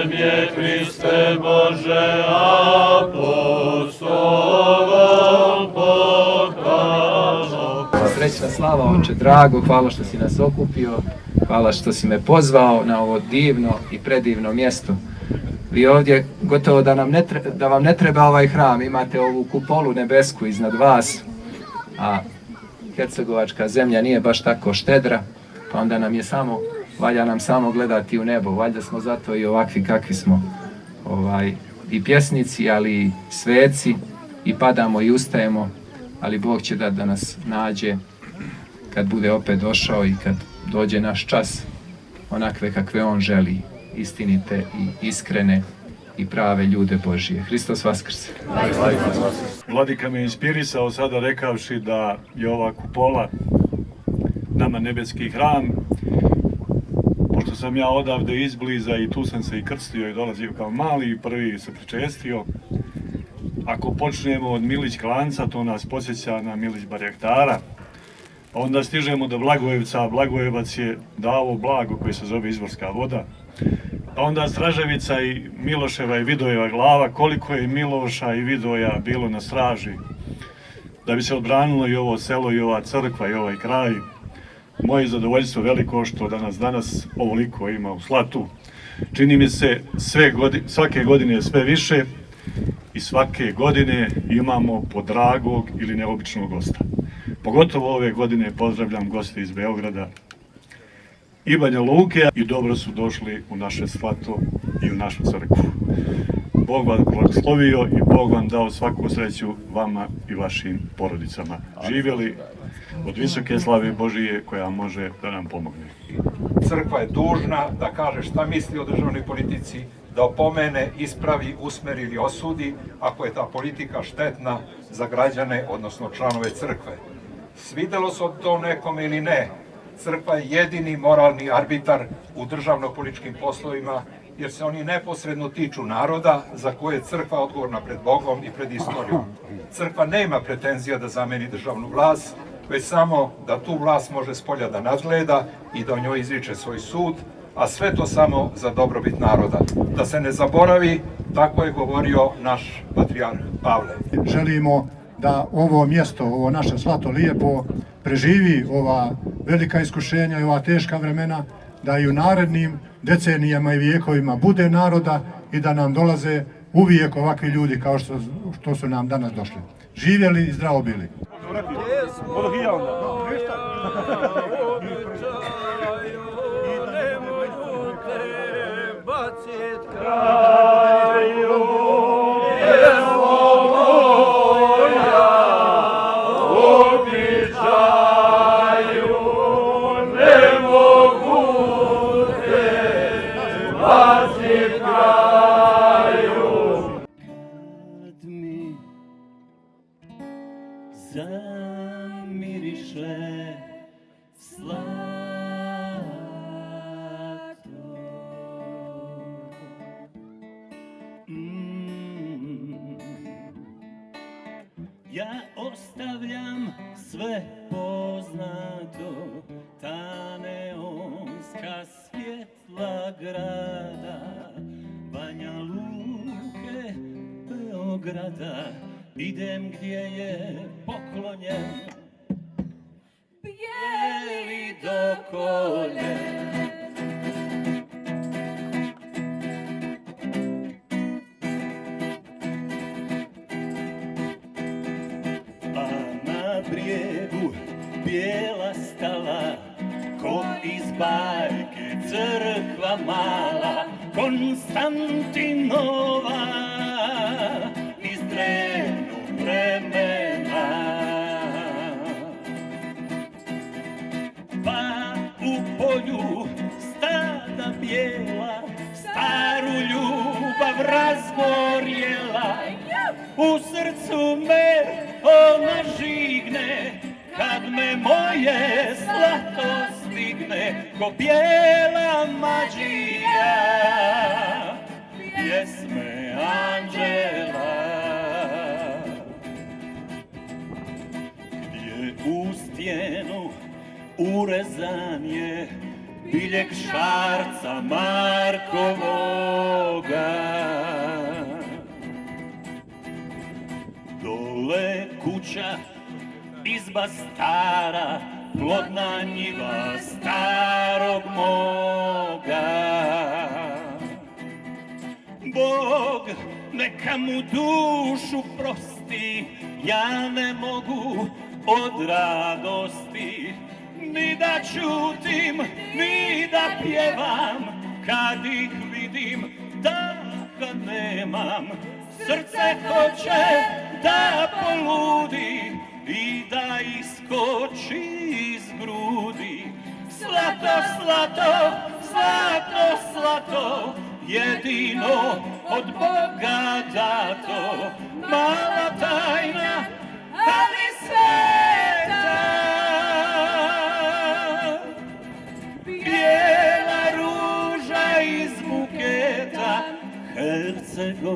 Tebie, Chryste Boże, apostolom pokazao. Srećna slava, Oče drago, hvala što si nas okupio, hvala što si me pozvao na ovo divno i predivno mjesto. Vi ovdje gotovo da vam ne treba ovaj hram, imate ovu kupolu nebesku iznad vas, a hercegovačka zemlja nije baš tako štedra, pa onda valja nam samo gledati u nebo, valjda smo zato i ovakvi kakvi smo, i pjesnici, ali i sveci, i padamo i ustajemo, ali Bog će da nas nađe kad bude opet došao i kad dođe naš čas, onakve kakve On želi, istinite i iskrene i prave ljude Božije. Hristos Vaskrse! Vladika me inspirisao sada rekavši da je ova kupola nama nebeski hram. Pošto sam ja odavde izbliza i tu sam se i krstio i dolazio kao mali i prvi se pričestio. Ako počnemo od Milić Klanca, to nas podsjeća na Milić Barjaktara. Pa onda stižemo do Blagojevca, a Blagojevac je dao blago koje se zove izvorska voda. Pa onda Straževica i Miloševa i Vidojeva glava, koliko je Miloša i Vidoja bilo na straži da bi se odbranilo i ovo selo i ova crkva i ovaj kraj. Moje zadovoljstvo veliko što danas ovoliko ima u Slatu. Čini mi se svake godine sve više i svake godine imamo podragog ili neobičnog gosta. Pogotovo ove godine pozdravljam goste iz Beograda i Banja Luke i dobro su došli u naše Slato i u našu crkvu. Bog vas blagoslovio i Bog vam dao svaku sreću vama i vašim porodicama. Živjeli od visoke slave Božije koja može da nam pomogne. Crkva je dužna da kaže šta misli o državnoj politici, da opomene, ispravi, usmeri ili osudi ako je ta politika štetna za građane, odnosno članove crkve. Svidelo se to nekome ili ne, crkva je jedini moralni arbitar u državno-političkim poslovima, jer se oni neposredno tiču naroda za koje je crkva odgovorna pred Bogom i pred istorijom. Crkva nema pretenzija da zameni državnu vlast, već samo da tu vlast može spolja da nadgleda i da o njoj izriče svoj sud, a sve to samo za dobrobit naroda. Da se ne zaboravi, tako je govorio naš patrijarh Pavle. Želimo da ovo mjesto, ovo naše Slato lijepo, preživi ova velika iskušenja i ova teška vremena, da i u narednim decenijama i vijekovima bude naroda i da nam dolaze uvijek ovakvi ljudi kao što su nam danas došli. Živjeli i zdravo bili. Zamiriše Slato. Ja ostavljam sve poznato, ta neonska svjetla grada, Banja Luke, Beograda, idem gdje je poklonjen bijeli do koljen. A na brijegu bijela stala, ko iz bajke crkva mala, Konstantinova iz drevnog vremena. Pa u polju stada bijela, staru ljubav razgorjela, u srcu me ona žigne, kad me moje zlato stigne, ko bijela mađija pjesme anđela. Gdje u stijenu urezan je biljeg Šarca Markovoga. Dole kuća, izba stara, plodna njiva starog moga. Bog neka mu dušu prosti, ja ne mogu od radosti ni da čutim, ni da pjevam, kad ih vidim daha nemam. Srce hoće da poludi i da iskoči iz grudi. Zlato, zlato, zlato, zlato, jedino od Boga dato. Mala tajna, ali sveta. Bijela ruža iz buketa Hercegovine.